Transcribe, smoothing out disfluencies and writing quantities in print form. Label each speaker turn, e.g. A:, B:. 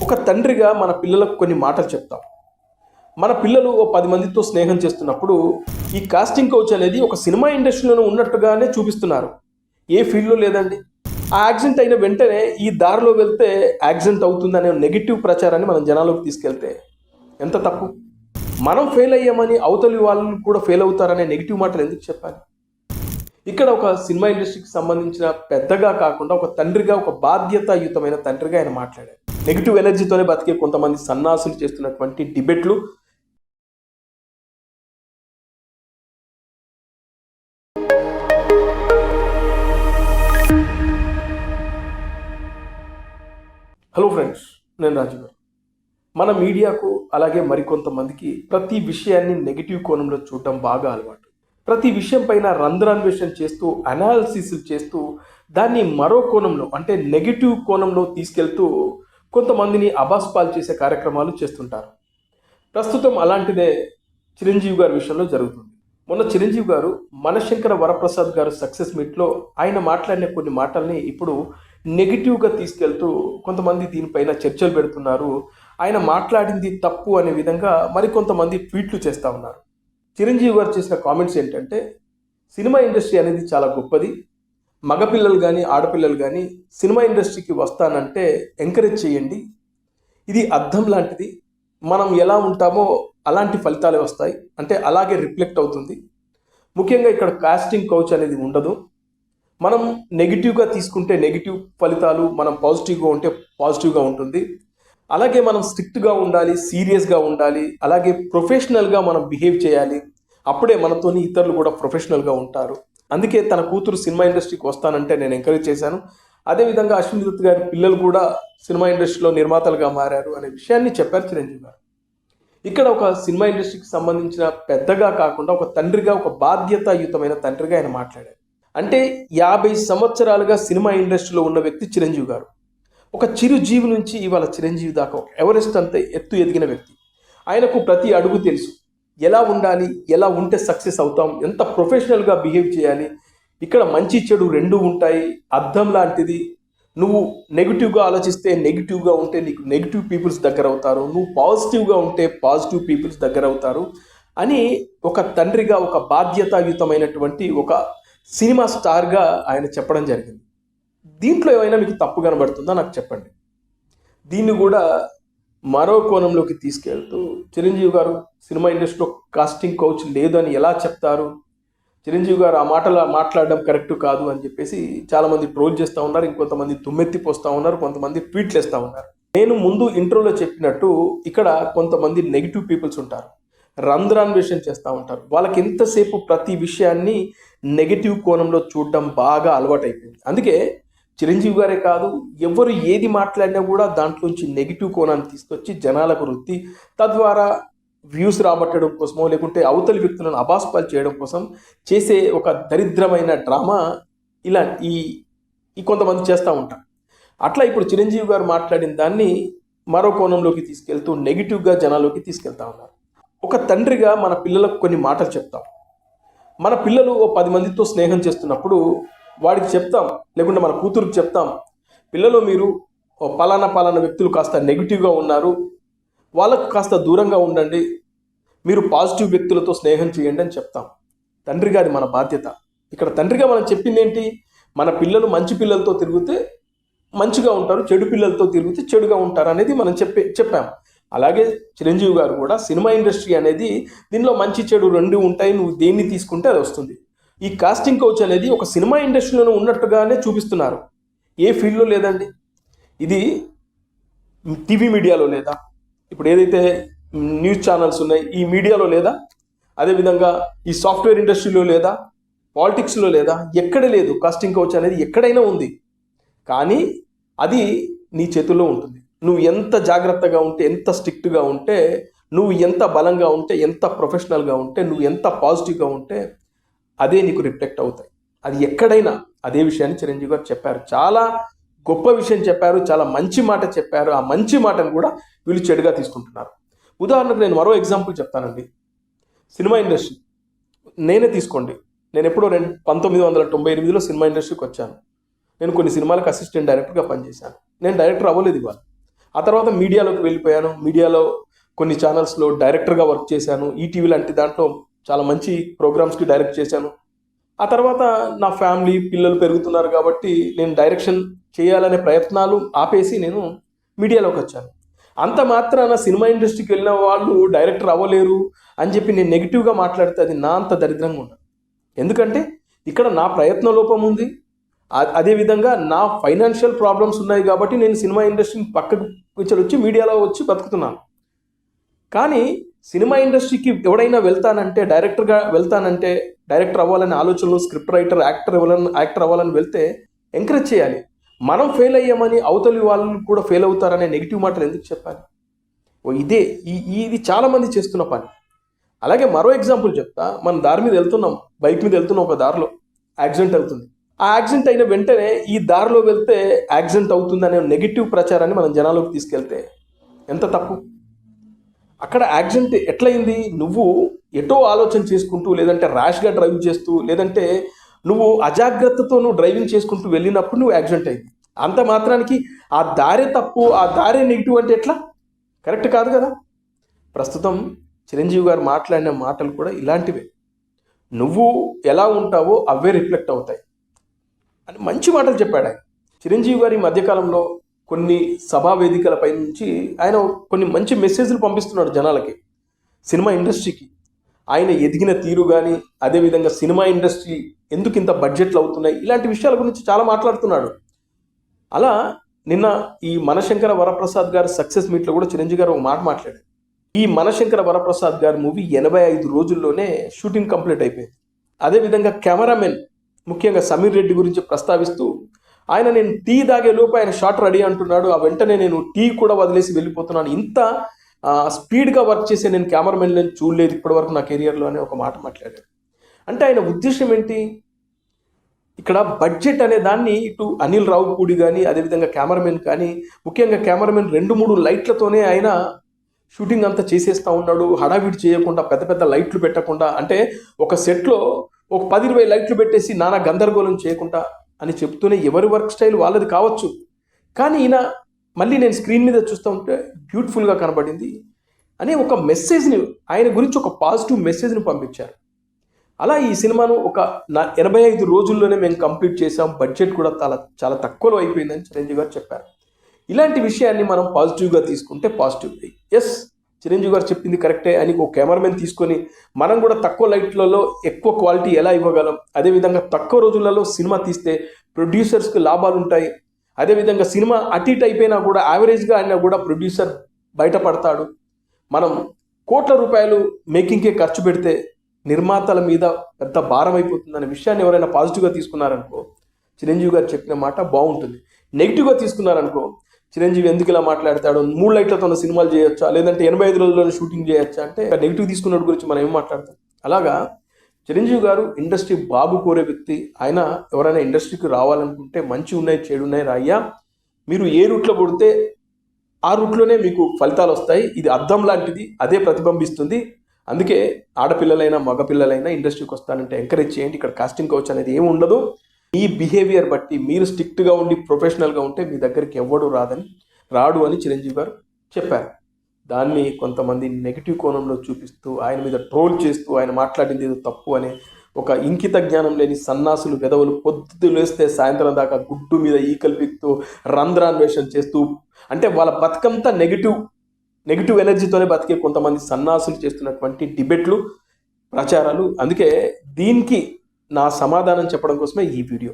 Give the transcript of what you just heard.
A: ఒక తండ్రిగా మన పిల్లలకు కొన్ని మాటలు చెప్తాం. మన పిల్లలు ఓ 10 మందితో స్నేహం చేస్తున్నప్పుడు ఈ కాస్టింగ్ కౌచ్ అనేది ఒక సినిమా ఇండస్ట్రీలోనే ఉన్నట్టుగానే చూపిస్తున్నారు. ఏ ఫీల్డ్‌లో లేదండి. ఆ యాక్సిడెంట్ అయిన వెంటనే ఈ దారిలో వెళ్తే యాక్సిడెంట్ అవుతుందనే నెగెటివ్ ప్రచారాన్ని మనం జనాల్లోకి తీసుకెళ్తే ఎంత తప్పు? మనం ఫెయిల్ అయ్యామని అవతలి వాళ్ళు కూడా ఫెయిల్ అవుతారనే నెగెటివ్ మాటలు ఎందుకు చెప్పాలి? ఇక్కడ ఒక సినిమా ఇండస్ట్రీకి సంబంధించిన పెద్దగా కాకుండా ఒక తండ్రిగా, ఒక బాధ్యతాయుతమైన తండ్రిగా ఆయన మాట్లాడారు. నెగిటివ్ ఎనర్జీతోనే బతికే కొంతమంది సన్నాసులు చేస్తున్నటువంటి డిబేట్లు హలో ఫ్రెండ్స్, నేను రాజు గారు. మన మీడియాకు అలాగే మరికొంతమందికి ప్రతి విషయాన్ని నెగిటివ్ కోణంలో చూడడం బాగా అలవాటు. ప్రతి విషయం పైన రంధ్రాన్వేషణ చేస్తూ అనాలిసిస్ చేస్తూ దాన్ని మరో కోణంలో అంటే నెగిటివ్ కోణంలో తీసుకెళ్తూ కొంతమందిని అబాస్పాలు చేసే కార్యక్రమాలు చేస్తుంటారు. ప్రస్తుతం అలాంటిదే చిరంజీవి గారి విషయంలో జరుగుతుంది. మొన్న చిరంజీవి గారు మనశంకర వరప్రసాద్ గారు సక్సెస్ మీట్లో ఆయన మాట్లాడిన కొన్ని మాటల్ని ఇప్పుడు నెగిటివ్గా తీసుకెళ్తూ కొంతమంది దీనిపైన చర్చలు పెడుతున్నారు. ఆయన మాట్లాడింది తప్పు అనే విధంగా మరికొంతమంది ట్వీట్లు చేస్తూ ఉన్నారు. చిరంజీవి గారు చేసిన కామెంట్స్ ఏంటంటే, సినిమా ఇండస్ట్రీ అనేది చాలా గొప్పది. మగపిల్లలు కానీ ఆడపిల్లలు కానీ సినిమా ఇండస్ట్రీకి వస్తానంటే ఎంకరేజ్ చేయండి. ఇది అద్దం లాంటిది. మనం ఎలా ఉంటామో అలాంటి ఫలితాలే వస్తాయి, అంటే అలాగే రిఫ్లెక్ట్ అవుతుంది. ముఖ్యంగా ఇక్కడ కాస్టింగ్ కౌచ్ అనేది ఉండదు. మనం నెగిటివ్గా తీసుకుంటే నెగిటివ్ ఫలితాలు, మనం పాజిటివ్గా ఉంటే పాజిటివ్గా ఉంటుంది. అలాగే మనం స్ట్రిక్ట్గా ఉండాలి, సీరియస్గా ఉండాలి, అలాగే ప్రొఫెషనల్గా మనం బిహేవ్ చేయాలి. అప్పుడే మనతోని ఇతరులు కూడా ప్రొఫెషనల్గా ఉంటారు. అందుకే తన కూతురు సినిమా ఇండస్ట్రీకి వస్తానంటే నేను ఎంకరేజ్ చేశాను. అదేవిధంగా అశ్విని దత్ గారి పిల్లలు కూడా సినిమా ఇండస్ట్రీలో నిర్మాతలుగా మారారు అనే విషయాన్ని చెప్పారు చిరంజీవి గారు. ఇక్కడ ఒక సినిమా ఇండస్ట్రీకి సంబంధించిన పెద్దగా కాకుండా ఒక తండ్రిగా, ఒక బాధ్యతాయుతమైన తండ్రిగా ఆయన మాట్లాడారు. అంటే 50 సంవత్సరాలుగా సినిమా ఇండస్ట్రీలో ఉన్న వ్యక్తి చిరంజీవి గారు. ఒక చిరుజీవి నుంచి ఇవాళ చిరంజీవి దాకా ఒక ఎవరెస్ట్ అంత ఎత్తు ఎదిగిన వ్యక్తి. ఆయనకు ప్రతి అడుగు తెలుసు. ఎలా ఉండాలి, ఎలా ఉంటే సక్సెస్ అవుతాం, ఎంత ప్రొఫెషనల్గా బిహేవ్ చేయాలి. ఇక్కడ మంచి చెడు రెండూ ఉంటాయి. అద్దం లాంటిది. నువ్వు నెగిటివ్గా ఆలోచిస్తే నెగిటివ్గా ఉంటే నీకు నెగిటివ్ పీపుల్స్ దగ్గర అవుతారు. నువ్వు పాజిటివ్గా ఉంటే పాజిటివ్ పీపుల్స్ దగ్గర అవుతారు అని ఒక తండ్రిగా, ఒక బాధ్యతాయుతమైనటువంటి ఒక సినిమా స్టార్గా ఆయన చెప్పడం జరిగింది. దీంట్లో ఏమైనా మీకు తప్పు కనబడుతుందా నాకు చెప్పండి. దీన్ని కూడా మరో కోణంలోకి తీసుకెళ్తూ చిరంజీవి గారు సినిమా ఇండస్ట్రీలో కాస్టింగ్ కౌచ్ లేదు అని ఎలా చెప్తారు, చిరంజీవి గారు ఆ మాటలు మాట్లాడడం కరెక్ట్ కాదు అని చెప్పేసి చాలామంది ట్రోల్ చేస్తూ ఉన్నారు. ఇంకొంతమంది దుమ్మెత్తి పోస్తూ ఉన్నారు, కొంతమంది ట్వీట్లు వేస్తూ ఉన్నారు. నేను ముందు ఇంట్రోలో చెప్పినట్టు ఇక్కడ కొంతమంది నెగిటివ్ పీపుల్స్ ఉంటారు, రంధ్రాన్వేషణ చేస్తూ ఉంటారు. వాళ్ళకి ఎంతసేపు ప్రతి విషయాన్ని నెగిటివ్ కోణంలో చూడడం బాగా అలవాటైపోయింది. అందుకే చిరంజీవి గారే కాదు, ఎవరు ఏది మాట్లాడినా కూడా దాంట్లోంచి నెగిటివ్ కోణాన్ని తీసుకొచ్చి జనాలకు రుద్ది తద్వారా వ్యూస్ రాబట్టడం కోసమో లేకుంటే అవతలి వ్యక్తులను అబాస్పాలు చేయడం కోసం చేసే ఒక దరిద్రమైన డ్రామా ఇలా ఈ కొంతమంది చేస్తూ ఉంటారు. అట్లా ఇప్పుడు చిరంజీవి గారు మాట్లాడిన దాన్ని మరో కోణంలోకి తీసుకెళ్తూ నెగిటివ్గా జనాల్లోకి తీసుకెళ్తా ఉన్నారు. ఒక తండ్రిగా మన పిల్లలకు కొన్ని మాటలు చెప్తాం. మన పిల్లలు ఓ 10 మందితో స్నేహం చేస్తున్నప్పుడు వాడికి చెప్తాం, లేకుంటే మన కూతురుకి చెప్తాం, పిల్లలు మీరు ఓ పలానా వ్యక్తులు కాస్త నెగిటివ్గా ఉన్నారు, వాళ్ళకు కాస్త దూరంగా ఉండండి, మీరు పాజిటివ్ వ్యక్తులతో స్నేహం చేయండి అని చెప్తాం. తండ్రిగా అది మన బాధ్యత. ఇక్కడ తండ్రిగా మనం చెప్పింది ఏంటి, మన పిల్లలు మంచి పిల్లలతో తిరిగితే మంచిగా ఉంటారు, చెడు పిల్లలతో తిరిగితే చెడుగా ఉంటారు అనేది మనం చెప్పాము. అలాగే చిరంజీవి గారు కూడా సినిమా ఇండస్ట్రీ అనేది దీనిలో మంచి చెడు రెండు ఉంటాయి, నువ్వు దేన్ని తీసుకుంటే అది వస్తుంది. ఈ కాస్టింగ్ కౌచ్ అనేది ఒక సినిమా ఇండస్ట్రీలోనే ఉన్నట్టుగానే చూపిస్తున్నారు. ఏ ఫీల్డ్లో లేదండి. ఇది టీవీ మీడియాలో లేదా, ఇప్పుడు ఏదైతే న్యూస్ ఛానల్స్ ఉన్నాయి ఈ మీడియాలో లేదా, అదేవిధంగా ఈ సాఫ్ట్వేర్ ఇండస్ట్రీలో లేదా, పాలిటిక్స్లో లేదా, ఎక్కడ లేదు. కాస్టింగ్ కౌచ్ అనేది ఎక్కడైనా ఉంది, కానీ అది నీ చేతుల్లో ఉంటుంది. నువ్వు ఎంత జాగ్రత్తగా ఉంటే, ఎంత స్ట్రిక్ట్గా ఉంటే, నువ్వు ఎంత బలంగా ఉంటే, ఎంత ప్రొఫెషనల్గా ఉంటే, నువ్వు ఎంత పాజిటివ్గా ఉంటే అదే నీకు రిఫ్లెక్ట్ అవుతాయి. అది ఎక్కడైనా అదే విషయాన్ని చిరంజీవి గారు చెప్పారు. చాలా గొప్ప విషయం చెప్పారు, చాలా మంచి మాట చెప్పారు. ఆ మంచి మాటను కూడా వీళ్ళు చెడుగా తీసుకుంటున్నారు. ఉదాహరణకు నేను మరో ఎగ్జాంపుల్ చెప్తానండి. సినిమా ఇండస్ట్రీ నేనే తీసుకోండి. నేను ఎప్పుడో 1998లో సినిమా ఇండస్ట్రీకి వచ్చాను. నేను కొన్ని సినిమాలకు అసిస్టెంట్ డైరెక్టర్గా పనిచేశాను. నేను డైరెక్టర్ అవ్వలేదు ఇవాళ. ఆ తర్వాత మీడియాలోకి వెళ్ళిపోయాను. మీడియాలో కొన్ని ఛానల్స్లో డైరెక్టర్గా వర్క్ చేశాను. ఈటీవీ లాంటి దాంట్లో చాలా మంచి ప్రోగ్రామ్స్కి డైరెక్ట్ చేశాను. ఆ తర్వాత నా ఫ్యామిలీ పిల్లలు పెరుగుతున్నారు కాబట్టి నేను డైరెక్షన్ చేయాలనే ప్రయత్నాలు ఆపేసి నేను మీడియాలోకి వచ్చాను. అంత మాత్రాన సినిమా ఇండస్ట్రీకి వెళ్ళిన వాళ్ళు డైరెక్టర్ అవ్వలేరు అని చెప్పి నేను నెగిటివ్గా మాట్లాడితే అది నా అంత దరిద్రంగా ఉండదు. ఎందుకంటే ఇక్కడ నా ప్రయత్న లోపం ఉంది, అదేవిధంగా నా ఫైనాన్షియల్ ప్రాబ్లమ్స్ ఉన్నాయి కాబట్టి నేను సినిమా ఇండస్ట్రీని పక్కకు వచ్చి మీడియాలో వచ్చి బతుకుతున్నాను. కానీ సినిమా ఇండస్ట్రీకి ఎవడైనా వెళ్తానంటే డైరెక్టర్గా వెళ్తానంటే డైరెక్టర్ అవ్వాలని ఆలోచనలు, స్క్రిప్ట్ రైటర్, యాక్టర్ అవ్వాలని వెళ్తే ఎంకరేజ్ చేయాలి. మనం ఫెయిల్ అయ్యామని అవతలి వాళ్ళు కూడా ఫెయిల్ అవుతారనే నెగిటివ్ మాటలు ఎందుకు చెప్పాలి? ఇదే ఇది చాలామంది చేస్తున్న పని. అలాగే మరో ఎగ్జాంపుల్ చెప్తా. మన దారి మీద వెళ్తున్నాం, బైక్ మీద వెళ్తున్నాం, ఒక దారిలో యాక్సిడెంట్ అవుతుంది. ఆ యాక్సిడెంట్ అయిన వెంటనే ఈ దారిలో వెళ్తే యాక్సిడెంట్ అవుతుందనే నెగిటివ్ ప్రచారాన్ని మనం జనాల్లోకి తీసుకెళ్తే ఎంత తప్పు? అక్కడ యాక్సిడెంట్ ఎట్లయింది? నువ్వు ఎటో ఆలోచన చేసుకుంటూ, లేదంటే ర్యాష్గా డ్రైవ్ చేస్తూ, లేదంటే నువ్వు అజాగ్రత్తతో నువ్వు డ్రైవింగ్ చేసుకుంటూ వెళ్ళినప్పుడు నువ్వు యాక్సిడెంట్ అయింది. అంత మాత్రానికి ఆ దారే తప్పు, ఆ దారే నెగిటివ్ అంటే ఎట్లా? కరెక్ట్ కాదు కదా. ప్రస్తుతం చిరంజీవి గారు మాట్లాడిన మాటలు కూడా ఇలాంటివే. నువ్వు ఎలా ఉంటావో అవే రిఫ్లెక్ట్ అవుతాయి అని మంచి మాటలు చెప్పాడు ఆయన. చిరంజీవి గారి మధ్యకాలంలో కొన్ని సభా వేదికలపై నుంచి ఆయన కొన్ని మంచి మెసేజ్లు పంపిస్తున్నాడు జనాలకి, సినిమా ఇండస్ట్రీకి. ఆయన ఎదిగిన తీరు కానీ, అదేవిధంగా సినిమా ఇండస్ట్రీ ఎందుకు ఇంత బడ్జెట్లు అవుతున్నాయి, ఇలాంటి విషయాల గురించి చాలా మాట్లాడుతున్నాడు. అలా నిన్న ఈ మనశంకర వరప్రసాద్ గారి సక్సెస్ మీట్లో కూడా చిరంజీవి గారు ఒక మాట మాట్లాడారు. ఈ మనశంకర వరప్రసాద్ గారి మూవీ 85 రోజుల్లోనే షూటింగ్ కంప్లీట్ అయిపోయింది. అదేవిధంగా కెమెరామెన్ ముఖ్యంగా సమీర్ రెడ్డి గురించి ప్రస్తావిస్తూ ఆయన నేను టీ తాగే లోపు ఆయన షాట్ రెడీ అంటున్నాడు, ఆ వెంటనే నేను టీ కూడా వదిలేసి వెళ్ళిపోతున్నాను, ఇంత స్పీడ్గా వర్క్ చేసే నేను కెమెరామెన్ చూడలేదు ఇప్పటివరకు నా కెరియర్లో అనే ఒక మాట మాట్లాడాడు. అంటే ఆయన ఉద్దేశం ఏంటి? ఇక్కడ బడ్జెట్ అనే దాన్ని ఇటు అనిల్ రావుపూడి కానీ, అదేవిధంగా కెమెరామెన్ కానీ, ముఖ్యంగా కెమెరామెన్ 2-3 లైట్లతోనే ఆయన షూటింగ్ అంతా చేసేస్తూ ఉన్నాడు. హడావిడి చేయకుండా, పెద్ద పెద్ద లైట్లు పెట్టకుండా, అంటే ఒక సెట్లో ఒక 10-20 లైట్లు పెట్టేసి నానా గందరగోళం చేయకుండా అని చెప్తూనే ఎవరి వర్క్ స్టైల్ వాళ్ళది కావచ్చు. కానీ ఈయన మళ్ళీ నేను స్క్రీన్ మీద చూస్తూ ఉంటే బ్యూటిఫుల్గా కనబడింది అనే ఒక మెసేజ్ని, ఆయన గురించి ఒక పాజిటివ్ మెసేజ్ని పంపించారు. అలా ఈ సినిమాను ఒక 85 రోజుల్లోనే మేము కంప్లీట్ చేసాం, బడ్జెట్ కూడా చాలా తక్కువలో అయిపోయిందని చిరంజీవి గారు చెప్పారు. ఇలాంటి విషయాన్ని మనం పాజిటివ్గా తీసుకుంటే పాజిటివ్. ఎస్, చిరంజీవి గారు చెప్పింది కరెక్టే అని ఒక కెమెరామెన్ తీసుకొని మనం కూడా తక్కువ లైట్లలో ఎక్కువ క్వాలిటీ ఎలా ఇవ్వగలం, అదేవిధంగా తక్కువ రోజులలో సినిమా తీస్తే ప్రొడ్యూసర్స్కి లాభాలు ఉంటాయి, అదేవిధంగా సినిమా అటు ఇటు అయిపోయినా కూడా యావరేజ్గా అయినా కూడా ప్రొడ్యూసర్ బయటపడతాడు. మనం కోట్ల రూపాయలు మేకింగ్కే ఖర్చు పెడితే నిర్మాతల మీద పెద్ద భారం అయిపోతుందనే విషయాన్ని ఎవరైనా పాజిటివ్గా తీసుకున్నారనుకో చిరంజీవి గారు చెప్పిన మాట బాగుంటుంది. నెగిటివ్గా తీసుకున్నారనుకో చిరంజీవి ఎందుకు ఇలా మాట్లాడతాడు, 3 లైట్లతో సినిమాలు చేయొచ్చా, లేదంటే 85 రోజుల్లోనే షూటింగ్ చేయొచ్చా అంటే నెగిటివ్ తీసుకున్న గురించి మనం ఏం మాట్లాడతాం. అలాగా చిరంజీవి గారు ఇండస్ట్రీ బాగు కోరే వ్యక్తి. ఆయన ఎవరైనా ఇండస్ట్రీకి రావాలనుకుంటే మంచి ఉన్నాయి చెడు ఉన్నాయి రాయ్యా, మీరు ఏ రూట్లో పుడితే ఆ రూట్లోనే మీకు ఫలితాలు వస్తాయి, ఇది అద్దం లాంటిది, అదే ప్రతిబింబిస్తుంది. అందుకే ఆడపిల్లలైనా మగపిల్లలైనా ఇండస్ట్రీకి వస్తానంటే ఎంకరేజ్ చేయండి. ఇక్కడ కాస్టింగ్ కౌచ్ అనేది ఏమి ఉండదు. ఈ బిహేవియర్ బట్టి మీరు స్ట్రిక్ట్గా ఉండి ప్రొఫెషనల్గా ఉంటే మీ దగ్గరికి ఎవ్వడు రాడు అని చిరంజీవి గారు చెప్పారు. దాన్ని కొంతమంది నెగిటివ్ కోణంలో చూపిస్తూ ఆయన మీద ట్రోల్ చేస్తూ ఆయన మాట్లాడింది ఏదో తప్పు అనే ఒక ఇంకిత జ్ఞానం లేని సన్నాసులు వెధవలు పొద్దు లేస్తే సాయంత్రం దాకా గుడ్డు మీద ఈకలు పీకుతూ రంధ్రాన్వేషణ చేస్తూ, అంటే వాళ్ళ బతుకంతా నెగిటివ్ ఎనర్జీతోనే బతికే కొంతమంది సన్నాసులు చేస్తున్నటువంటి డిబేట్లు, ప్రచారాలు. అందుకే దీనికి నా సమాధానం చెప్పడం కోసమే ఈ వీడియో.